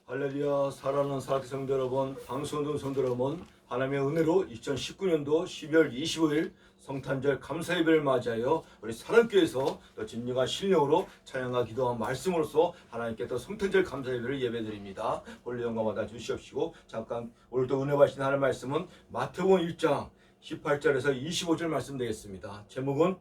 할렐루야. 사랑하는 사랑의 성도 여러분, 방송동 성도 여러분, 하나님의 은혜로 2019년도 12월 25일 성탄절 감사예배를 맞이하여 우리 사랑교회에서 또 진정한 신령으로 찬양과 기도와 말씀으로써 하나님께 또 성탄절 감사예배를 예배드립니다. 홀리 영광 받아 주시옵시고, 잠깐 오늘도 은혜 받으신 하나님의 말씀은 마태복음 1장 18절에서 25절 말씀 되겠습니다. 제목은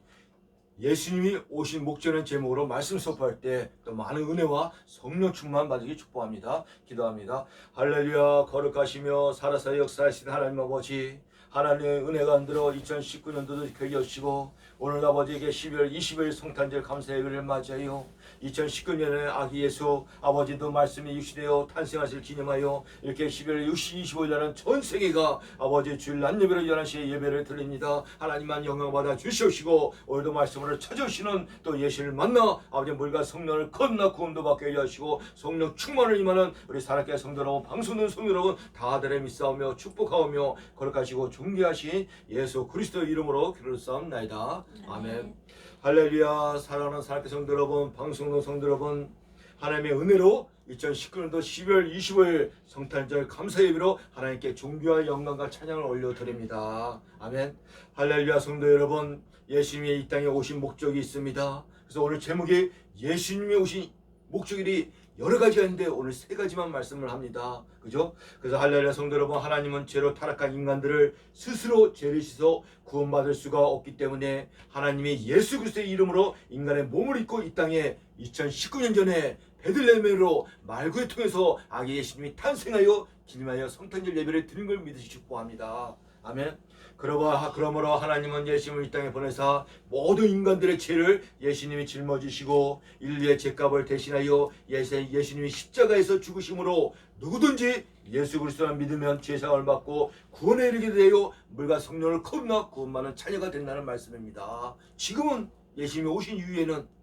예수님이 오신 목적이라는 제목으로 말씀 선포할 때 또 많은 은혜와 성령 충만 받으기 축복합니다. 기도합니다. 할렐루야. 거룩하시며 살아서 역사하신 하나님 아버지, 하나님의 은혜가 안 들어 2019년도도 궤여시고 오늘 아버지에게 12월 20일 성탄절 감사예배를 맞이하여 2019년에 아기 예수 아버지도 말씀이 육신되어 탄생하실 기념하여 이렇게 12월 25일날은 전 세계가 아버지 주일 낮 예배로 11시에 예배를 드립니다. 하나님만 영광 받아 주시옵시고, 오늘도 말씀으로 찾아오시는 또 예수를 만나 아버지 물과 성령을 건너 구원도 받게 하여 주시고, 성령 충만을 임하는 우리 사랑의 성도 여러분, 방송하는 성도 여러분 다들의 믿사오며 축복하오며 거룩하시고 존귀하신 예수 그리스도 이름으로 기도했사옵나이다. 아멘. 할렐루야. 사랑하는 사랑의 성도 여러분, 방송하는 성도 여러분, 하나님의 은혜로 2019년도 12월 25일 성탄절 감사예배로 하나님께 존귀와 영광과 찬양을 올려드립니다. 아멘. 할렐루야. 성도 여러분, 예수님이 이 땅에 오신 목적이 있습니다. 그래서 오늘 제목이 예수님이 오신 목적이 여러 가지가 있는데 오늘 세 가지만 말씀을 합니다. 그죠? 그래서 할렐루야. 성도 여러분, 하나님은 죄로 타락한 인간들을 스스로 죄를 씻어 구원받을 수가 없기 때문에 하나님이 예수 그리스도의 이름으로 인간의 몸을 입고 이 땅에 2019년 전에 베들레헴으로 말구에 통해서 아기 예수님이 탄생하여 기념하여 성탄절 예배를 드린 걸 믿으시 축복합니다. 아멘. 그러므로 하나님은 예수님을 이 땅에 보내사 모든 인간들의 죄를 예수님이 짊어지시고 인류의 죄값을 대신하여 예수님이 십자가에서 죽으심으로 누구든지 예수 그리스도를 믿으면 죄사함을 받고 구원에 이르게 되어 물과 성령을 건너 구원받는 자녀가 된다는 말씀입니다. 지금은 예수님이 오신 이후에는,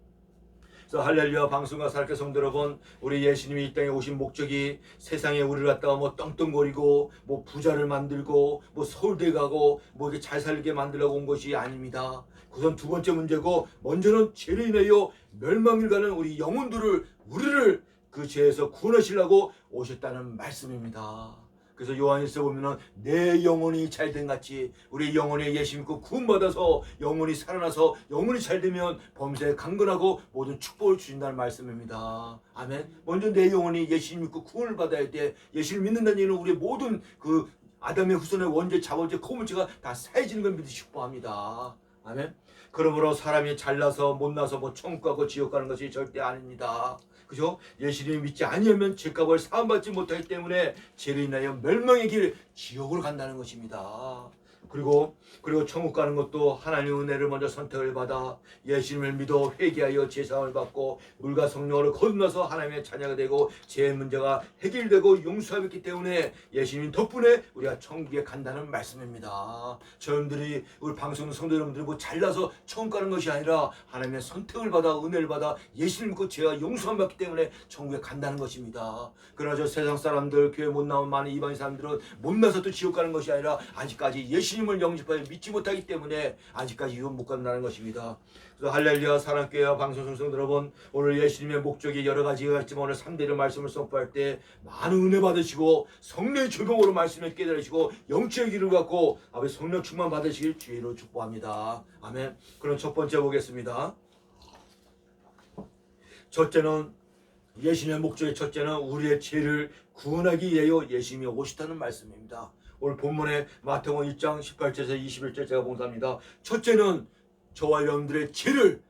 그래서 할렐루야. 방송과 사랑의 성도 여러분, 우리 예수님이 이 땅에 오신 목적이 세상에 우리를 갖다가 뭐 떵떵거리고 뭐 부자를 만들고 뭐 서울대 가고 뭐 이렇게 잘 살게 만들려고 온 것이 아닙니다. 우선 두 번째 문제고, 먼저는 죄로 인하여 멸망을 가는 우리 영혼들을, 우리를 그 죄에서 구원하시려고 오셨다는 말씀입니다. 그래서 요한일서 보면은 내 영혼이 잘된 같이 우리 영혼이 예수 믿고 구원받아서 영혼이 살아나서 영혼이 잘되면 범사에 강건하고 모든 축복을 주신다는 말씀입니다. 아멘. 먼저 내 영혼이 예수 믿고 구원을 받아야 돼. 예수를 믿는다는 얘기는 우리의 모든 그 아담의 후손의 원죄, 자원죄, 거물죄가 다 사해지는 걸 믿으시 축복합니다. 아멘. 그러므로 사람이 잘나서 못나서 뭐 천국 가고 지옥 가는 것이 절대 아닙니다. 그죠? 예수님을 믿지 아니하면 죄값을 사함받지 못하기 때문에 죄로 인하여 멸망의 길, 지옥으로 간다는 것입니다. 그리고 천국 가는 것도 하나님의 은혜를 먼저 선택을 받아 예수님을 믿어 회개하여 제사함을 받고 물과 성령으로 건너서 하나님의 자녀가 되고 죄의 문제가 해결되고 용서하였기 때문에 예수님 덕분에 우리가 천국에 간다는 말씀입니다. 저분들이 우리 방송 성도 여러분들이 뭐 잘나서 천국 가는 것이 아니라 하나님의 선택을 받아 은혜를 받아 예수님 믿고 죄가 용서함 받기 때문에 천국에 간다는 것입니다. 그러나 저 세상 사람들, 교회 못 나온 많은 이방인 사람들은 못나서 또 지옥 가는 것이 아니라 아직까지 예수님을 영접하여 믿지 못하기 때문에 아직까지 이건 못 간다는 것입니다. 그래서 할렐루야. 사랑교회와 방송 성도 여러분, 오늘 예수님의 목적이 여러 가지가 있지만 오늘 3대의 말씀을 선포할 때 많은 은혜 받으시고 성령의 조명으로 말씀을 깨달으시고 영적의 길을 갖고 아버지 성령 충만 받으시길 주의로 축복합니다. 아멘. 그럼 첫 번째 보겠습니다. 첫째는, 예수님의 목적의 첫째는 우리의 죄를 구원하기 위하여 예수님이 오셨다는 말씀입니다. 오늘 본문에 마태복음 1장 18절에서 21절 제가 봉사합니다. 첫째는 저와 여러분들의 죄를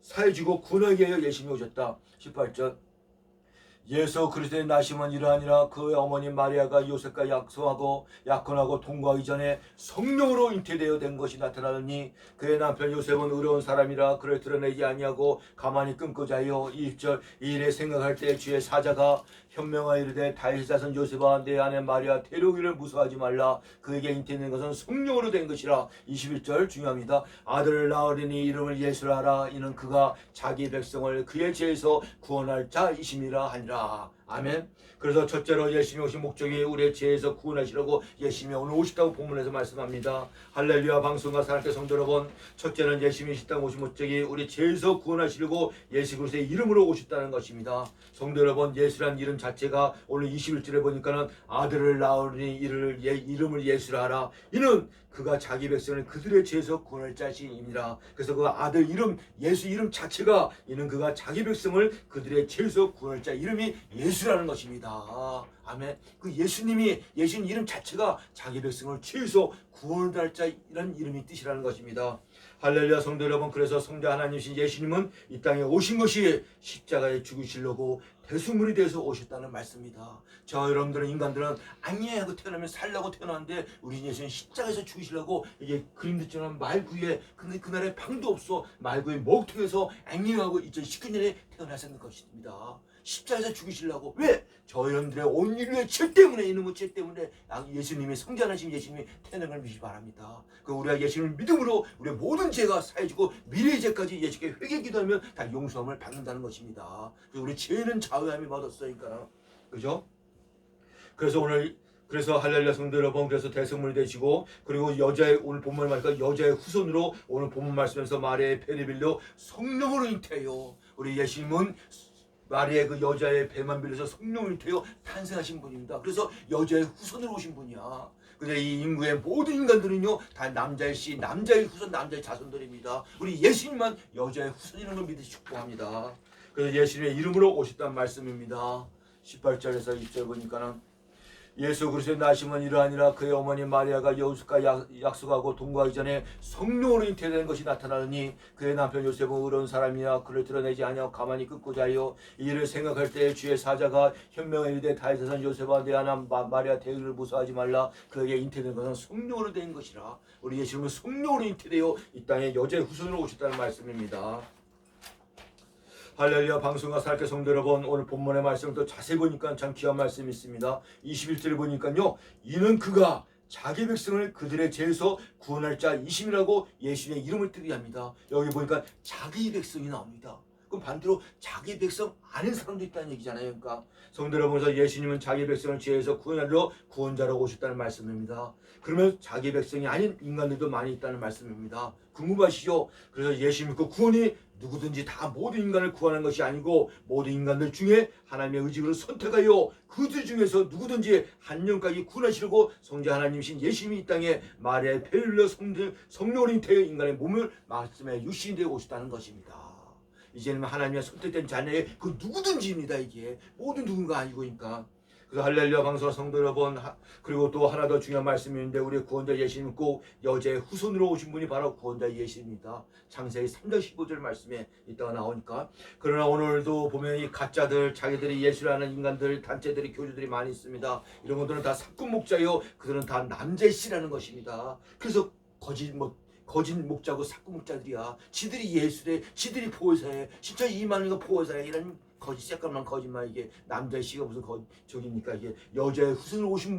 사해주고 구원하기 위하여 예수님이 오셨다. 18절, 예수 그리스도의 나심은 이러하니라. 그의 어머니 마리아가 요셉과 약혼하고 동거하기 전에 성령으로 잉태되어 된 것이 나타나더니 그의 남편 요셉은 의로운 사람이라 그를 드러내지 아니하고 가만히 끊고자 하여 20절, 이 일에 생각할 때 주의 사자가 현명하여 이르되 다윗의 자손 요셉아, 내 아내 마리아 데려오기를 무서워하지 말라. 그에게 잉태된 것은 성령으로 된 것이라. 21절 중요합니다. 아들을 낳으리니 이름을 예수라 하라. 이는 그가 자기 백성을 그의 죄에서 구원할 자이심이라 하니라. 아멘. 그래서 첫째로 예수님이 오신 목적이 우리의 죄에서 구원하시려고 예수님이 오늘 오셨다고 본문에서 말씀합니다. 할렐루야. 방송과 사랑의 성도 여러분, 첫째는 예수님이 이 땅 오신 목적이 우리 죄에서 구원하시려고 예수 그리스도의 이름으로 오셨다는 것입니다. 성도 여러분, 예수라는 이름 자체가 오늘 21절에 보니까는 아들을 낳으니 이름을 예수라 하라. 이는 그가 자기 백성을 그들의 죄에서 구원할 자신입니다. 그래서 그 아들 이름, 예수 이름 자체가 이는 그가 자기 백성을 그들의 죄에서 구원할 자 이름이 예수라는 것입니다. 아멘. 그 예수님 이름 자체가 자기 백성을 죄에서 구원할 자 이런 이름이 뜻이라는 것입니다. 할렐루야. 성도 여러분, 그래서 성자 하나님이신 예수님은 이 땅에 오신 것이 십자가에 죽으시려고 대수물이 돼서 오셨다는 말씀입니다. 저 여러분들은 인간들은 안녕하고 태어나면 살라고 태어났는데 우리 예수는 십자가에서 죽으시려고 이게 그림들처럼 말구에 그날에 방도 없어 말구의 목통에서 안녕하고 2019년에 태어나셨는 것입니다. 십자가에서 죽으시려고. 왜? 저 여러분들의 온 인류의 죄 때문에, 이놈의 죄 때문에 예수님이 성자하신 예수님이 태어난 걸 믿으시 바랍니다. 그 우리가 예수님을 믿음으로 우리의 모든 죄가 사해지고 미래의 죄까지 예수께 회개 기도하면 다 용서함을 받는다는 것입니다. 우리 죄는 자유함이 받았으니까. 그죠? 그래서 할렐루야 성도 여러분, 그래서 대성물이 되시고, 그리고 여자의, 오늘 본문 말까 여자의 후손으로 오늘 본문 말씀에서 마리아의 배를 빌려 성령으로 잉태요. 우리 예수님은 마리아의 그 여자의 배만 빌려서 성령을 잉태요 탄생하신 분입니다. 그래서 여자의 후손으로 오신 분이야. 근데 이 인구의 모든 인간들은요 다 남자의 씨, 남자의 후손, 남자의 자손들입니다. 우리 예수님만 여자의 후손이라는 걸 믿으시 축복합니다. 그래서 예수님의 이름으로 오셨다는 말씀입니다. 18절에서 20절 보니까는 예수 그리스도의 나심은 이러하니라. 그의 어머니 마리아가 요셉과 약속하고 동거하기 전에 성령으로 잉태된 것이 나타나느니 그의 남편 요셉은 의로운 사람이야 그를 드러내지 아니하고 가만히 끊고자 하여 이를 생각할 때 주의 사자가 현명에 이르되 다윗에선 요셉아 내 아나 마리아 대의를 무서워하지 말라. 그에게 잉태된 것은 성령으로 된 것이라. 우리 예수님은 성령으로 잉태되어 이 땅에 여자의 후손으로 오셨다는 말씀입니다. 할렐루야. 방송과 살게 성도 여러분, 오늘 본문의 말씀을 또 자세히 보니까 참 귀한 말씀이 있습니다. 21절을 보니까요, 이는 그가 자기 백성을 그들의 죄에서 구원할 자이심이라고 예수님의 이름을 뜻합니다. 여기 보니까 자기 백성이 나옵니다. 그럼 반대로 자기 백성 아닌 사람도 있다는 얘기잖아요. 그러니까 성도 여러분, 예수님은 자기 백성을 죄에서 구원하려 구원자로 오셨다는 말씀입니다. 그러면 자기 백성이 아닌 인간들도 많이 있다는 말씀입니다. 궁금하시죠? 그래서 예수 믿고 구원이 누구든지 다 모든 인간을 구하는 것이 아니고 모든 인간들 중에 하나님의 의지로 선택하여 그들 중에서 누구든지 한 명까지 구원하시려고 성자 하나님이신 예수님이 이 땅에 마리아의 배를 흘려 성령으로 잉태하여 인간의 몸을 말씀에 육신이 되어 오셨다는 것입니다. 이제는 하나님의 선택된 자녀의 그 누구든지입니다. 이게 모든 누군가 아니고. 그러니까 그래서 할렐루야. 방송 성도 여러분, 그리고 또 하나 더 중요한 말씀이 있는데 우리 구원자 예수님 꼭 여자의 후손으로 오신 분이 바로 구원자 예수님입니다. 창세기 3장 15절 말씀에 있다가 나오니까. 그러나 오늘도 보면 이 가짜들, 자기들이 예수라는 인간들, 단체들이, 교주들이 많이 있습니다. 이런 것들은 다 사꾼 목자요, 그들은 다 남자의 씨라는 것입니다. 그래서 거짓 목자고 사꾼 목자들이야. 지들이 예수래, 지들이 보호사해, 진짜 이만희가 보호사해. 이런 거짓 새까만 거짓말. 이게 남자의 씨가 무슨 저기니까. 이게 여자의 후손으로 오신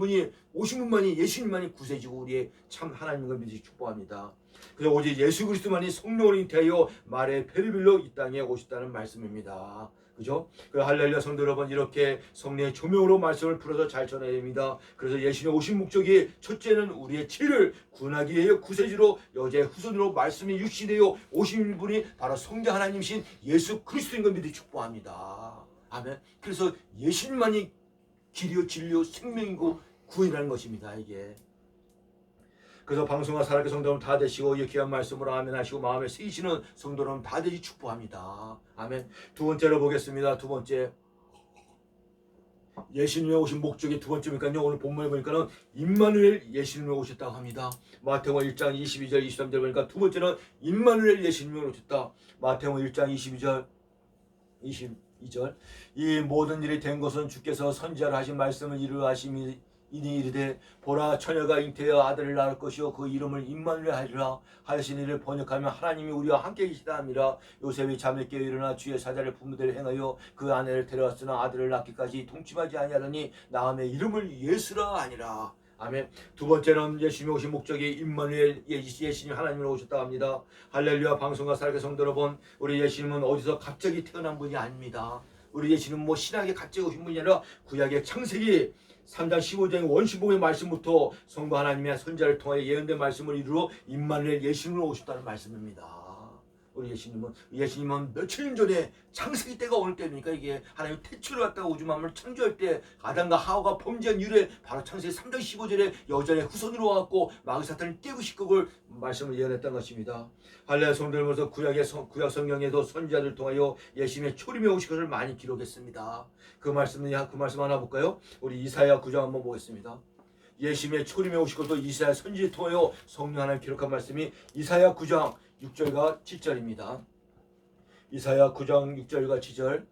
분만이 예수님만이 구세주고 우리의 참 하나님을 믿으시 축복합니다. 그래서 오직 예수 그리스도만이 성령으로 잉태하여 말의 배를 빌려 이 땅에 오셨다는 말씀입니다. 그죠? 그 할렐루야 성도 여러분, 이렇게 성령의 조명으로 말씀을 풀어서 잘 전해야 됩니다. 그래서 예수님 오신 목적이 첫째는 우리의 죄를 구원하기 위해 구세주로 여자의 후손으로 말씀이 육신되어 오신 분이 바로 성자 하나님이신 예수 그리스도인 걸 믿어 축복합니다. 아멘. 그래서 예수님만이 길이요 진리요 생명이고 구원이라는 것입니다. 이게. 그래서 방송과 살아계 성도 여러분 다 되시고 이 귀한 말씀으로 아멘 하시고 마음에 쓰이시는 성도 여러분 다 되시 축복합니다. 아멘. 두 번째로 보겠습니다. 두 번째, 예수님이 오신 목적이 두 번째니까요. 오늘 본문에 보니까는 임마누엘 예수님이 오셨다고 합니다. 마태복음 1장 22절 23절 보니까 두 번째는 임마누엘 예수님이 오셨다. 마태복음 1장 22절 이 모든 일이 된 것은 주께서 선지자로 하신 말씀을 이루하심이 이니 이르되 보라 처녀가 잉태하여 아들을 낳을 것이요 그 이름을 임마누엘 하리라. 하신 이를 번역하면 하나님이 우리와 함께 계시다 함이라. 요셉이 잠에 깨어 일어나 주의 사자를 부모대로 행하여 그 아내를 데려왔으나 아들을 낳기까지 동침하지 아니하더니 나음의 이름을 예수라 하니라. 아멘. 두 번째는 예수님이 오신 목적이 임마누엘 예수님 하나님으로 오셨다고 합니다. 할렐루야. 방송과 살게 성도 여러분, 우리 예수님은 어디서 갑자기 태어난 분이 아닙니다. 우리 예수님은 뭐 신약에 갑자기 오신 분이 아니라 구약의 창세기 3장 15장 원시복의 말씀부터 성부 하나님의 선자를 통하여 예언된 말씀을 이루어 임마누엘 예수님으로 오셨다는 말씀입니다. 우리 예수님은 며칠 전에 창세기 때가 오늘 때입니까? 이게 하나님 태초를 갖다가 우주 만물을 창조할 때 아담과 하와가 범죄한 이유에 바로 창세기 3장 15절에 여자의 후손으로 와갖고 마귀 사탄을 깨부시고 그걸 말씀을 예언했던 것입니다. 할례 성들면서 구약 성경에도 선지자들 통하여 예수님의 초림에 오실 것을 많이 기록했습니다. 그 말씀 하나 볼까요? 우리 이사야 9장 한번 보겠습니다. 예수님의 초림에 오실 것도 이사야 선지를 통하여 성령 하나님 기록한 말씀이 이사야 9장 6절과 7절입니다. 이사야 9장 6절과 7절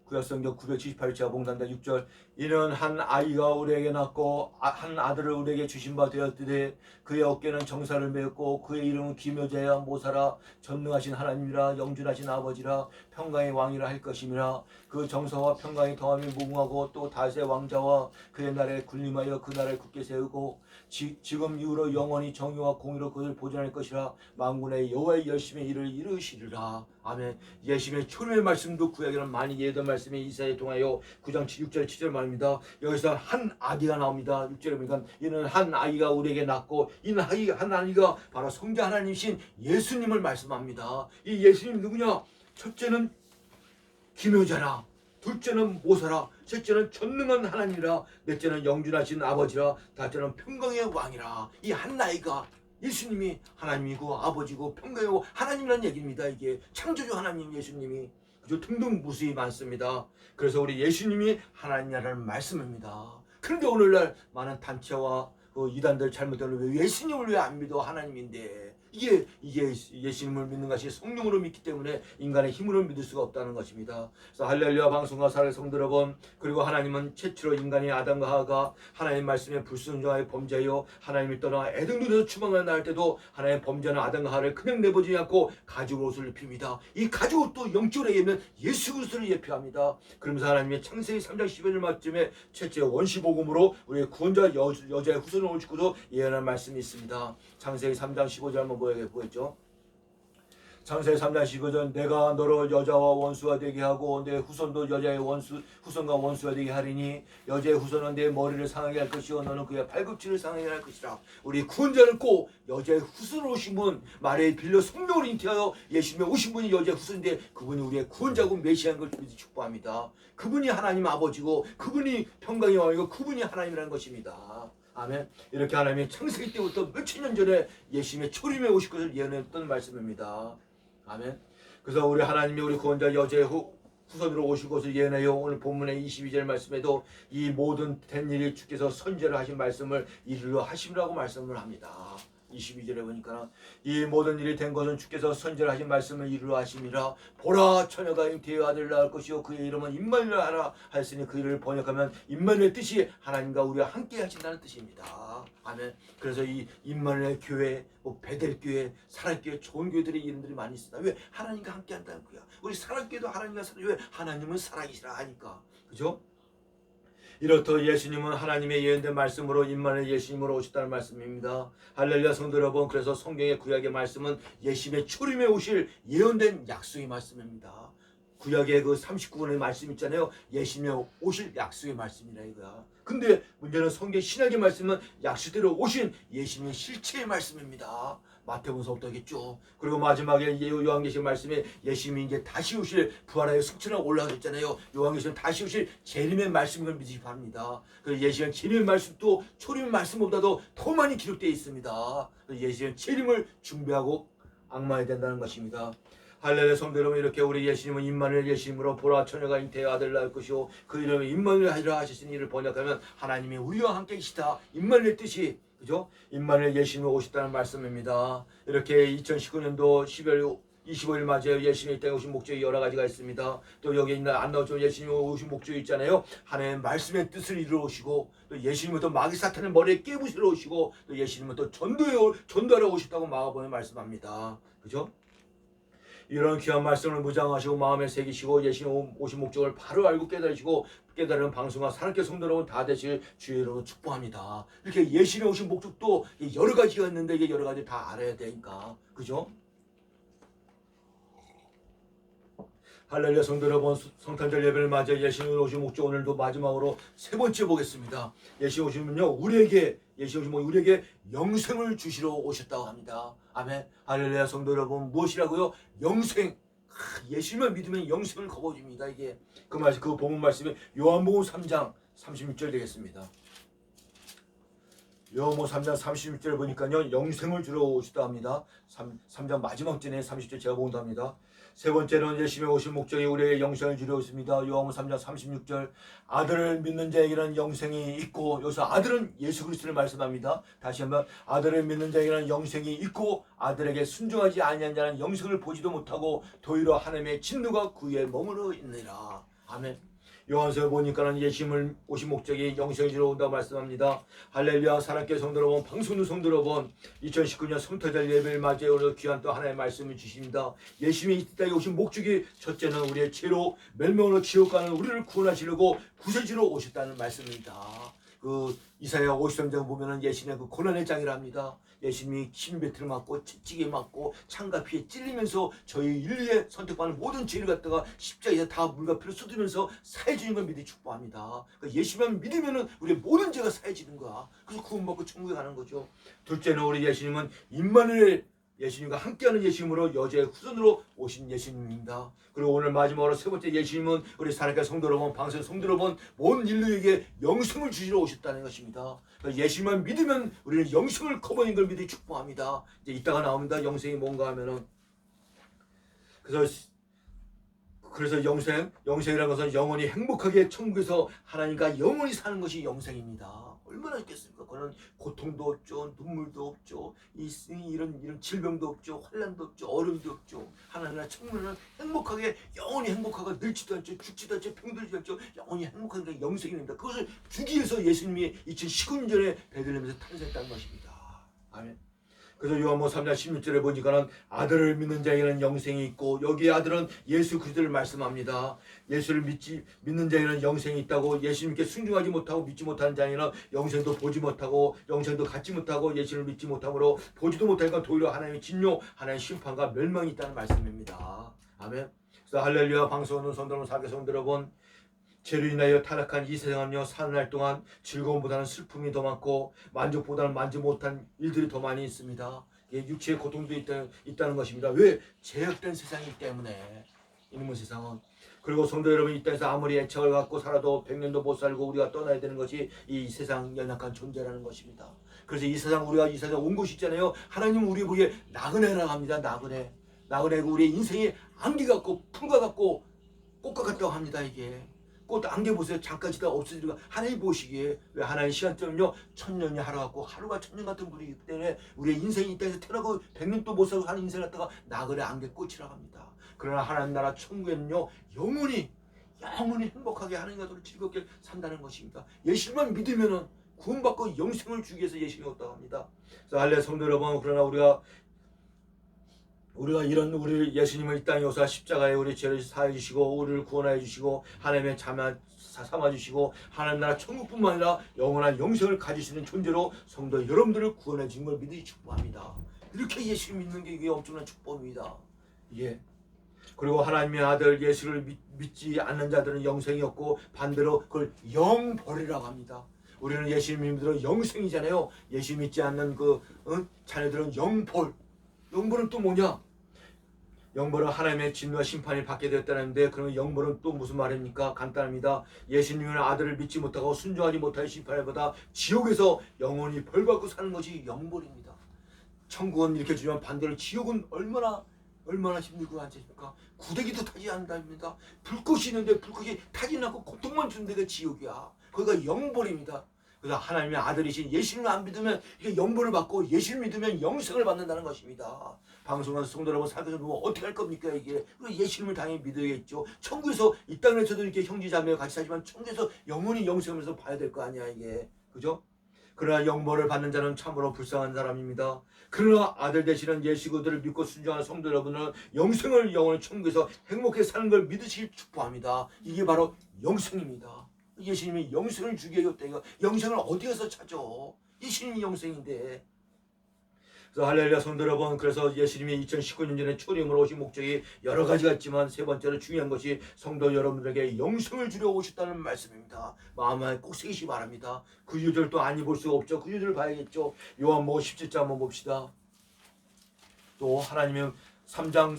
구약성경 978자 봉단다 6절 이는 한 아이가 우리에게 낳고 한 아들을 우리에게 주신 바 되었으되 그의 어깨는 정사를 메었고 그의 이름은 기묘자야 모사라 전능하신 하나님이라 영준하신 아버지라 평강의 왕이라 할 것임이라 그 정사와 평강이 더함이 무궁하고 또 다윗의 왕자와 그의 나라에 군림하여 그 나라를 굳게 세우고 지금 이후로 영원히 정의와 공의로 그를 보존할 것이라 만군의 여호와의 열심의 일을 이루시리라. 아멘. 예수님의 초림의 말씀도 구약에는 많이 예언된 말씀이 이사야에 통하여 9장 6절 7절 말입니다. 여기서 한 아기가 나옵니다. 6절에 보니까 이는 한 아이가 우리에게 낳고 이는 한 아이가 바로 성자 하나님이신 예수님을 말씀합니다. 이 예수님 누구냐? 첫째는 기묘자라, 둘째는 모사라, 셋째는 전능한 하나님이라, 넷째는 영준하신 아버지라, 다째는 평강의 왕이라. 이 한 아이가 예수님이 하나님이고 아버지고 평강이고 하나님이라는 얘기입니다. 이게 창조주 하나님 예수님이 그저 등등 무수히 많습니다. 그래서 우리 예수님이 하나님이라는 말씀입니다. 그런데 오늘날 많은 단체와 이단들 잘못되는 왜 예수님을 왜 안 믿어? 하나님인데 이게 예수님을 믿는 것이 성령으로 믿기 때문에 인간의 힘으로 믿을 수가 없다는 것입니다. 그래서 할렐루야 방송과 사랑의 성도 여러분, 그리고 하나님은 최초로 인간이 아담과 하와가 하나님 말씀에 불순종하여 범죄하여 하나님을 떠나 에덴동산에서 추방을 나갈 때도 하나님 범죄하는 아담과 하와를 그냥 내버리지 않고 가죽 옷을 입힙니다. 이 가죽 옷도 영적으로 얘기하면 예수 그리스도를 예표합니다. 그러면서 하나님의 창세기 3장 10절 말씀에 최초의 원시복음으로 우리의 구원자 여자의 후손을 오시고도 예언한 말씀이 있습니다. 창세기 3장 15절 한번 보였죠. 창세기 3장 15절 내가 너로 여자와 원수가 되게 하고 내 후손도 여자의 후손과 원수가 되게 하리니 여자의 후손은 내 머리를 상하게 할 것이요 너는 그의 팔꿈치를 상하게 할 것이라. 우리 구원자는 꼭 여자의 후손으로 오신 분, 말에 빌려 성령으로 잉태하여 예수님의 오신 분이 여자의 후손인데 그분이 우리의 구원자고 메시아인 걸 축복합니다. 그분이 하나님 아버지고 그분이 평강의 왕이고 그분이 하나님이라는 것입니다. 아멘. 이렇게 하나님이 창세기 때부터 몇천 년 전에 예수님의 초림에 오실 것을 예언했던 말씀입니다. 아멘. 그래서 우리 하나님이 우리 구원자 여자의 후손으로 오실 것을 예언해요. 오늘 본문의 22절 말씀에도 이 모든 된 일이 주께서 선제를 하신 말씀을 이루려 하심이라고 말씀을 합니다. 22절에 보니까 이 모든 일이 된 것은 주께서 선제를 하신 말씀을 이루려 하심이라. 보라 처녀가 잉태의 아들을 낳을 것이요 그의 이름은 임마누엘 하라 하였으니 그 이름을 번역하면 임마누엘 뜻이 하나님과 우리와 함께 하신다는 뜻입니다. 아멘. 그래서 이 임마누엘 교회, 베델 교회, 사랑교회, 좋은 교회들의 이름들이 많이 있습니다. 왜? 하나님과 함께 한다는 거야. 우리 사랑교회도 하나님과 왜? 하나님은 사랑이시라 하니까. 그죠? 이렇듯 예수님은 하나님의 예언된 말씀으로 임마누엘 예수님으로 오셨다는 말씀입니다. 할렐루야 성도 여러분, 그래서 성경의 구약의 말씀은 예수님의 초림에 오실 예언된 약속의 말씀입니다. 구약의 그 39권의 말씀 있잖아요. 예수님의 오실 약속의 말씀이라 이거야. 근데 문제는 성경 신약의 말씀은 약속대로 오신 예수님의 실체의 말씀입니다. 마태복음서부터겠죠. 그리고 마지막에 요한계시록 말씀에 예수님이 이제 다시 오실 부활하여 승천하고 올라가셨잖아요. 요한계시록 다시 오실 재림의 말씀을 믿으시 바랍니다. 그래서 예수님 재림의 말씀도 초림의 말씀보다도 더 많이 기록되어 있습니다. 예수님 재림을 준비하고 악마해야 된다는 것입니다. 할렐루야 성도 여러분, 이렇게 우리 예수님은 임마누엘 예수님으로 보라 처녀가 잉태의 아들을 낳을 것이요 그 이름을 임마누엘 하리라 하셨으니 이를 번역하면 하나님이 우리와 함께 계시다. 임마누엘 뜻이 그죠? 임마누엘 예수님이 오셨다는 말씀입니다. 이렇게 2019년도 12월 25일 맞이해요. 예수님이 이 땅에 오신 목적이 여러 가지가 있습니다. 또 여기 있는 안 나오지만 예수님이 오신 목적이 있잖아요. 하나님의 말씀의 뜻을 이루어 오시고 또 예수님은 또 마귀 사탄의 머리에 깨부시러 오시고 또 예수님은 또 전도하러 오셨다고 마가복음에 말씀합니다. 그죠? 이런 귀한 말씀을 무장하시고 마음에 새기시고 예수님 오신 목적을 바로 알고 깨달은 방송과 사랑교회 성도 여러분 다 되실 주의 이름으로 축복합니다. 이렇게 예수님 오신 목적도 여러 가지가 있는데 이게 여러 가지 다 알아야 되니까. 그죠? 할렐루야. 성도 여러분, 성탄절 예배를 맞아 예수님 오신 목적 오늘도 마지막으로 세 번째 보겠습니다. 예수님 오시면요 우리에게 영생을 주시러 오셨다고 합니다. 아멘. 할렐루야. 성도 여러분, 무엇이라고요? 영생. 예수님을 믿으면 영생을 거머쥡니다. 이게 그 본문 말씀이 요한복음 3장 36절 되겠습니다. 요한복음 3장 36절 보니까요 영생을 주러 오시다 합니다. 3장 마지막 절에 30절 제가 본다 합니다. 세 번째는 예수님이 오신 목적이 우리에게 영생을 주려 있습니다. 요한복음 3장 36절 아들을 믿는 자에게는 영생이 있고, 여기서 아들은 예수 그리스도를 말씀합니다. 다시 한번 아들을 믿는 자에게는 영생이 있고 아들에게 순종하지 아니한 자는 영생을 보지도 못하고 도리어 하나님의 진노가 그 위에 머무르 있느니라. 아멘. 요한서에 보니까는 예수님을 오신 목적이 영생을 주러 온다고 말씀합니다. 할렐루야. 사랑교회 성도 여러분, 방송도 성도 여러분, 2019년 성탄절 예배를 맞이해 오늘 귀한 또 하나의 말씀을 주십니다. 예수님이 이 땅에 오신 목적이 첫째는 우리의 죄로 멸망으로 지옥 가는 우리를 구원하시려고 구세주로 오셨다는 말씀입니다. 그 이사야 53장 보면은 예수님의 그 고난의 장이랍니다. 예수님이 침뱉을 맞고 채찍에 맞고 창과 피에 찔리면서 저희 인류에 선택받는 모든 죄를 갖다가 십자가에 다 물과 피를 쏟으면서 사해지는 걸 믿어 축복합니다. 그러니까 예수님만 믿으면은 우리 모든 죄가 사해지는 거야. 그래서 구원받고 천국에 가는 거죠. 둘째는 우리 예수님은 임마누엘, 예수님과 함께하는 예수님으로 여자의 후손으로 오신 예수님입니다. 그리고 오늘 마지막으로 세 번째 예수님은 우리 사랑하는 성도 여러분, 방송 성도 여러분, 온 인류에게 영생을 주시러 오셨다는 것입니다. 그러니까 예수님만 믿으면 우리는 영생을 거머쥔 걸 믿어 축복합니다. 이제 이따가 나옵니다. 영생이 뭔가 하면은 그래서 영생이라는 것은 영원히 행복하게 천국에서 하나님과 영원히 사는 것이 영생입니다. 얼마나 좋겠습니까? 그거는 고통도 없죠, 눈물도 없죠, 이런 질병도 없죠, 환난도 없죠, 어려움도 없죠. 하나님과 천국에는 행복하게 영원히 행복하고 늙지도 않죠, 죽지도 않죠, 병들지도 않죠. 영원히 행복한 게 영생입니다. 그것을 주기 위해서 예수님이 2019년 전에 베들레헴에서 탄생했다는 것입니다. 아멘. 그래서 요한복음 3장 16절에 보니까는 아들을 믿는 자에게는 영생이 있고, 여기에 아들은 예수 그리스도를 말씀합니다. 예수를 믿는 자에게는 영생이 있다고. 예수님께 순종하지 못하고 믿지 못하는 자에게는 영생도 보지 못하고 영생도 갖지 못하고 예수를 믿지 못함으로 보지도 못하니까 도리어 하나님의 진노, 하나님의 심판과 멸망이 있다는 말씀입니다. 아멘. 그래서 할렐루야. 방송하는 성도 여러분, 사랑하는 성도 여러분, 죄로 인하여 타락한 이 세상은요, 사는 날 동안 즐거움보다는 슬픔이 더 많고 만족보다는 만족 못한 일들이 더 많이 있습니다. 육체의 고통도 있다는 것입니다. 왜? 죄악된 세상이기 때문에. 이놈의 세상은. 그리고 성도 여러분, 이 땅에서 아무리 애착을 갖고 살아도 100년도 못 살고 우리가 떠나야 되는 것이 이 세상 연약한 존재라는 것입니다. 그래서 우리가 이 세상 온 곳이 있잖아요. 하나님은 우리 보기에 나그네라고 합니다. 나그네고 우리의 인생이 안개 같고 풀과 같고 꽃과 같다고 합니다. 이게 꽃 안개 보세요. 잠깐 지다 없어지니까 하나님 보시기에, 왜 하나님 시간점은요 1000년이 하루 같고 하루가 1000년 같은 분이기 때문에 우리의 인생이 이 땅에서 태어나고 100년도 못 살고 하는 인생을 갖다가 나그네 안개 꽃이라고 합니다. 그러나 하나님 나라 천국에는요 영원히 행복하게 하나님과 서로 즐겁게 산다는 것입니다. 예수님만 믿으면은 구원받고 영생을 주기 위해서 예수님이 왔다고 합니다. 그래서 할렐루야. 성도 여러분, 그러나 우리가 우리 예수님을 이 땅에 오사 십자가에 우리 죄를 사해 주시고 우리를 구원하여 주시고 하나님의 자녀 삼아 주시고 하나님 나라 천국뿐만 아니라 영원한 영생을 가지시는 존재로 성도 여러분들을 구원해 주신 걸 믿으시 축복합니다. 이렇게 예수를 믿는 게 이게 엄청난 축복입니다. 예. 그리고 하나님의 아들 예수를 믿지 않는 자들은 영생이 없고 반대로 그걸 영벌이라고 합니다. 우리는 예수님 믿으면 영생이잖아요. 예수 믿지 않는 자녀들은 영벌. 영벌은 또 뭐냐? 영벌은 하나님의 진노와 심판이 받게 되었다는데, 그러면 영벌은 또 무슨 말입니까? 간단합니다. 예수님의 아들을 믿지 못하고 순종하지 못할 심판을 받아 지옥에서 영원히 벌받고 사는 것이 영벌입니다. 천국은 이렇게 주면 반대로 지옥은 얼마나 힘들고 앉으십니까? 구데기도 타지 않는답니다. 불꽃이 있는데 불꽃이 타지 않고 고통만 주는 데가 지옥이야. 거기가 영벌입니다. 그래서 하나님의 아들이신 예수님을 안 믿으면 이게 영벌을 받고 예수를 믿으면 영생을 받는다는 것입니다. 방송하는 성도 여러분, 살면서 보면 어떻게 할 겁니까? 이게 예수님을 당연히 믿어야겠죠. 천국에서 이 땅에서도 이렇게 형제자매와 같이 살지만 천국에서 영원히 영생하면서 봐야 될 거 아니야 이게, 그죠? 그러나 영벌을 받는 자는 참으로 불쌍한 사람입니다. 그러나 아들 되시는 예수 그리스도를 믿고 순종하는 성도 여러분은 영생을 영원히 천국에서 행복하게 사는 걸 믿으시길 축복합니다. 이게 바로 영생입니다. 예수님이 영생을 주게 하였다. 영생을 어디에서 찾아? 예수님이 영생인데. 그래서 할렐루야 성도 여러분, 그래서 예수님이 2019년 전에 초림으로 오신 목적이 여러 가지가 있지만 세 번째로 중요한 것이 성도 여러분들에게 영생을 주려 오셨다는 말씀입니다. 마음에 꼭 새기시 바랍니다. 그 유절 또 안 입을 수 없죠. 그 유절 봐야겠죠. 요한복음 17장 한번 봅시다. 또 하나님의 3장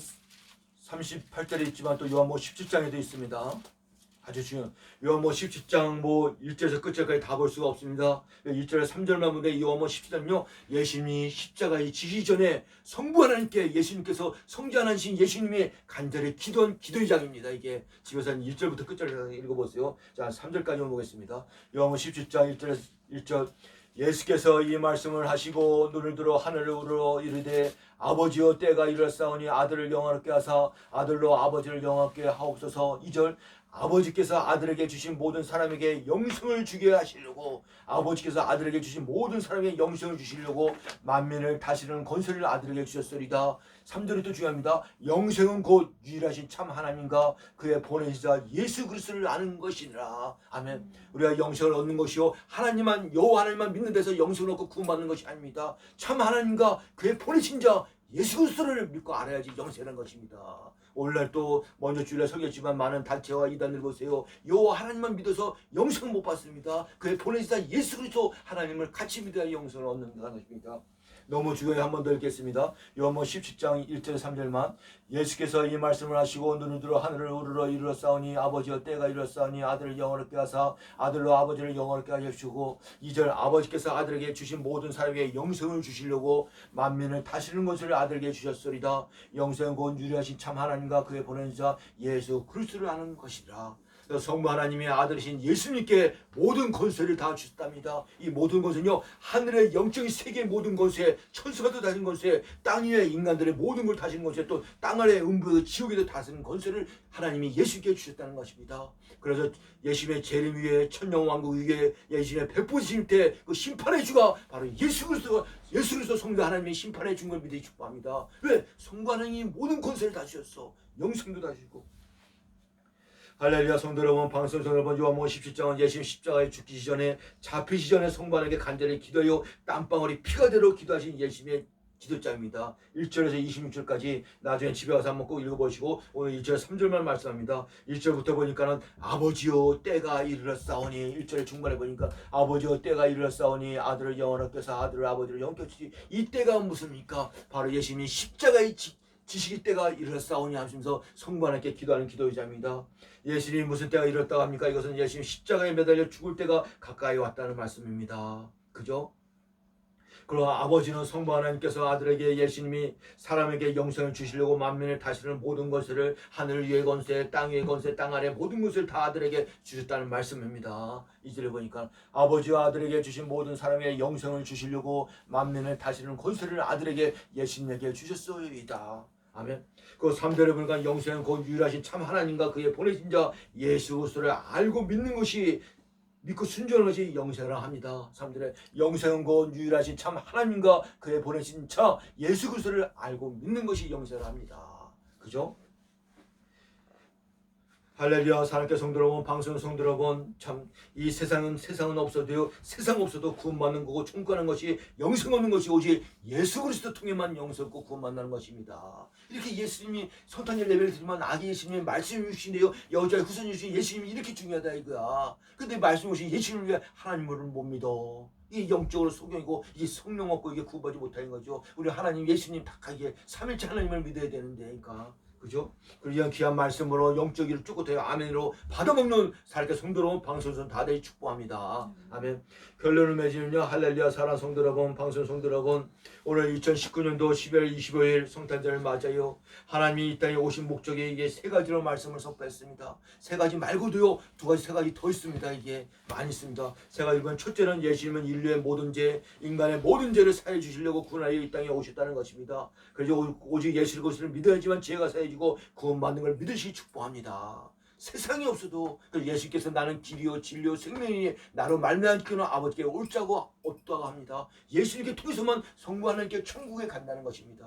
38절에 있지만 또 요한복음 17장에도 있습니다. 아주 중요한 요한복음 17장 1절에서 끝절까지 다 볼 수가 없습니다. 1절에 3절만 보는데 요한복음 17장은요, 예수님이 십자가에 지시기 전에 성부 하나님께 예수님께서 성자 하나님 예수님이 간절히 기도한 기도의 장입니다. 이게 집에서 한 1절부터 끝절까지 읽어보세요. 자, 3절까지 보겠습니다. 요한복음 17장 1절 예수께서 이 말씀을 하시고 눈을 들어 하늘을 우러러 이르되 아버지여 때가 이르렀사오니 아들을 영화롭게 하사 아들로 아버지를 영화롭게 하옵소서. 2절 아버지께서 아들에게 주신 모든 사람에게 영생을 주게 하시려고 아버지께서 아들에게 주신 모든 사람에게 영생을 주시려고 만민을 다스리는 권세를 아들에게 주셨으리다. 3절이 또 중요합니다. 영생은 곧 유일하신 참 하나님과 그의 보내시자 예수 그리스도를 아는 것이니라. 아멘. 우리가 영생을 얻는 것이요 하나님만 여호와 하나님만 믿는 데서 영생을 얻고 구원받는 것이 아닙니다. 참 하나님과 그의 보내신 자 예수 그리스도를 믿고 알아야지 영생하는 것입니다. 오늘날 또 먼저 주일에 설교했지만 많은 단체와 이단들 보세요. 여호와 하나님만 믿어서 영생 못 받습니다. 그의 보내시자 예수 그리스도 하나님을 같이 믿어야 영생을 얻는 것입니다. 너무 중요해. 한 번 더 읽겠습니다. 요한복음 17장 1절 3절만 예수께서 이 말씀을 하시고 눈을 들어 하늘을 우러러 이르렀사오니 아버지여 때가 이르렀사오니 아들을 영원롭게 하사 아들로 아버지를 영원롭게 하시고 2절 아버지께서 아들에게 주신 모든 사람에게 영생을 주시려고 만민을 다스리는 것을 아들에게 주셨으리다. 영생은 곧 유일하신 참 하나님과 그의 보낸 자 예수 그리스도를 아는 것이라. 성부 하나님의 아들이신 예수님께 모든 권세를 다 주셨답니다. 이 모든 것은요 하늘의 영적인 세계의 모든 권세, 천사도 다스리는 권세, 땅 위의 인간들의 모든 걸 다스리는 권세, 또 땅 아래 음부 지옥에도 다스리는 권세를 하나님이 예수께 주셨다는 것입니다. 그래서 예수님의 재림 위에 천년 왕국 위에 예수님의 백보신 때 그 심판의 주가 바로 예수 그리스도 성부 하나님의 심판의 주인 걸 믿어 축복합니다. 왜? 성부 하나님이 모든 권세를 다 주셨어. 영생도 다 주고. 할렐루야 성도 여러분, 방송 여러분, 요한복음 17장은 예수님 십자가에 죽기 전에 잡히시 전에 성부 하나님께 간절히 기도하여 땀방울이 피가 되도록 기도하신 예수님의 기도장입니다. 1절에서 26절까지 나중에 집에 가서 한번 꼭 읽어보시고 오늘 1절 3절만 말씀합니다. 1절부터 보니까는 아버지여 때가 이르렀사오니 1절의 중반에 보니까 아버지여 때가 이르렀사오니 아들을 영원롭게 해서 아들을 아버지를 영원롭게 주시. 이 때가 무슨입니까? 바로 예수님이 십자가에 지시기 때가 이르렀사오니 하면서 성부 하나님께 기도하는 기도의자입니다. 예수님이 무슨 때가 이르렀다고 합니까? 이것은 예수님 십자가에 매달려 죽을 때가 가까이 왔다는 말씀입니다. 그죠? 그리고 아버지는 성부 하나님께서 아들에게 예수님이 사람에게 영생을 주시려고 만민을 다스리는 모든 것을 하늘 위의 권세, 땅 위의 권세, 땅 아래 모든 것을 다 아들에게 주셨다는 말씀입니다. 이절에 보니까 아버지와 아들에게 주신 모든 사람에게 영생을 주시려고 만민을 다스리는 권세를 아들에게 예수님에게 주셨소이다. 아멘. 그 3절에 보니까 영생은 곧 유일하신 참 하나님과 그의 보내신 자 예수 그리스도를 알고 믿는 것이 믿고 순종하는 것이 영생이라 합니다. 3절에 영생은 곧 유일하신 참 하나님과 그의 보내신 자 예수 그리스도를 알고 믿는 것이 영생이라 합니다. 그죠? 할렐루야 사랑하는 성도 여러분, 방송 성도 여러분, 참 이 세상은 없어도요, 세상 없어도 구원받는 거고 천국 가는 것이 영생 얻는 것이 오직 예수 그리스도 통해만 영생 얻고 구원받는 것입니다. 이렇게 예수님이 성탄절 예배를 드리면 아기 예수님이 말씀을 주시는데요, 여자의 후손 주신 예수님이 이렇게 중요하다 이거야. 근데 말씀 오신 예수님을 위해 하나님을 못 믿어. 이게 영적으로 소경이고 이게 성령 없고 이게 구원받지 못하는 거죠. 우리 하나님 예수님 탁하게 삼일째 하나님을 믿어야 되는데, 그러니까. 그죠? 그리고 이런 귀한 말씀으로 영적 일을 쭉 되어 아멘으로 받아먹는 살게 성도로 방송선 다들 축복합니다. 아멘. 결론을 맺으면요, 할렐루야 사랑하는 성도 여러분, 방송 성도 여러분, 오늘 2019년도 12월 25일 성탄절을 맞아요. 하나님이 이 땅에 오신 목적이 이게 세 가지로 말씀을 선포했습니다. 세 가지 말고도요, 세 가지 더 있습니다. 이게 많이 있습니다. 세 가지는 첫째는 예수님은 인류의 모든 죄, 인간의 모든 죄를 사해 주시려고 구원하여 이 땅에 오셨다는 것입니다. 그래서 오직 예수 그리스도를 믿어야지만 죄가 사해지고 구원받는 걸 믿으시기 축복합니다. 세상이 없어도 예수께서 나는 길이요 진리요 생명이니 나로 말미암기는 아버지께 올 자가 없다고 합니다. 예수님께 통해서만 성부 하나님께 천국에 간다는 것입니다.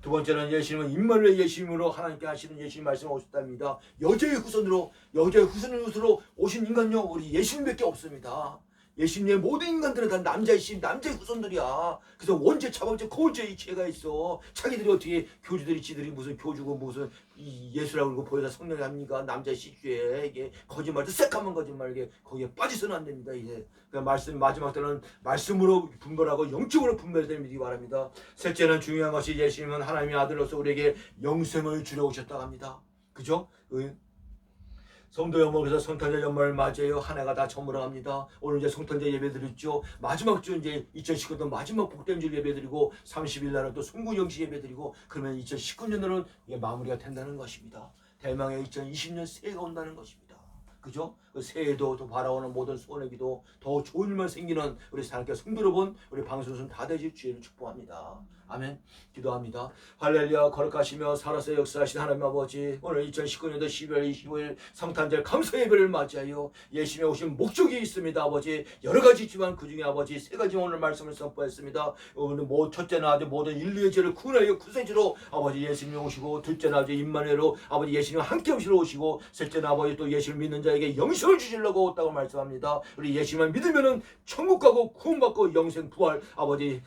두 번째는 예수님은 임마누엘 예수님으로 하나님께 하시는 예수님 말씀을 오셨답니다. 여자의 후손으로 오신 인간요 우리 예수님밖에 없습니다. 예수님의 모든 인간들은 다 남자이신 남자의 후손들이야. 그래서 원죄 차범죄 거죄의 죄가 있어. 자기들이 어떻게 교주들이 지들이 무슨 교주고 무슨 이 예수라고 그러고 보여다 성령이 합니까? 남자의 시주에 이게 거짓말도 새까만 거짓말 이게 거기에 빠져서는 안 됩니다. 이제 그 말씀 마지막 때는 말씀으로 분별하고 영적으로 분별되는 믿기 바랍니다. 셋째는 중요한 것이 예수님은 하나님의 아들로서 우리에게 영생을 주려 오셨다고 합니다. 그죠? 성도 여러분, 그래서 성탄절 연말을 맞이해요. 한 해가 다 저물어갑니다. 오늘 이제 성탄절 예배 드렸죠. 마지막 주 이제 2019년 마지막 복된 줄 예배 드리고 30일 날은 또 송구 영시 예배 드리고 그러면 2019년으로는 이게 마무리가 된다는 것입니다. 대망의 2020년 새해가 온다는 것입니다. 그죠? 그 새해도 또 바라오는 모든 소원에게도 더 좋은 일만 생기는 우리 사랑께 성도 여러분, 우리 방송순 다 되실 주의를 축복합니다. 아멘. 기도합니다. 할렐루야. 거룩하시며 살아서 역사하신 하나님 아버지, 오늘 2019년도 12월 25일 성탄절 감사 예배를 맞이하여 예수님의 오신 목적이 있습니다. 아버지, 여러 가지 있지만 그 중에 아버지 세 가지 오늘 말씀을 선포했습니다. 오늘 첫째는 아주 모든 인류의 죄를 구원하여 구세주로 아버지 예수님이 오시고, 둘째는 아주 임마누엘로 아버지 예수님과 함께 오시러 오시고, 셋째는 아버지 또 예수를 믿는 자에게 영생을 주시려고 왔다고 말씀합니다. 우리 예수님만 믿으면은 천국 가고 구원받고 영생 부활 아버지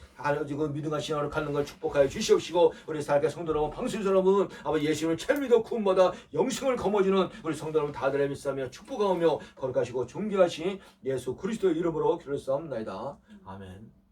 지금 믿음과 신앙으로 가는 걸 축복하여 주시옵시고, 우리 사랑하는 성도 여러분, 방송 여러분, 아버지 예수님을 잘 믿어 구원받아 영생을 거머쥐는 우리 성도 여러분 다들 믿사며 축복하며 거룩하시고 존귀하신 예수 그리스도의 이름으로 기도했사옵나이다. 아멘.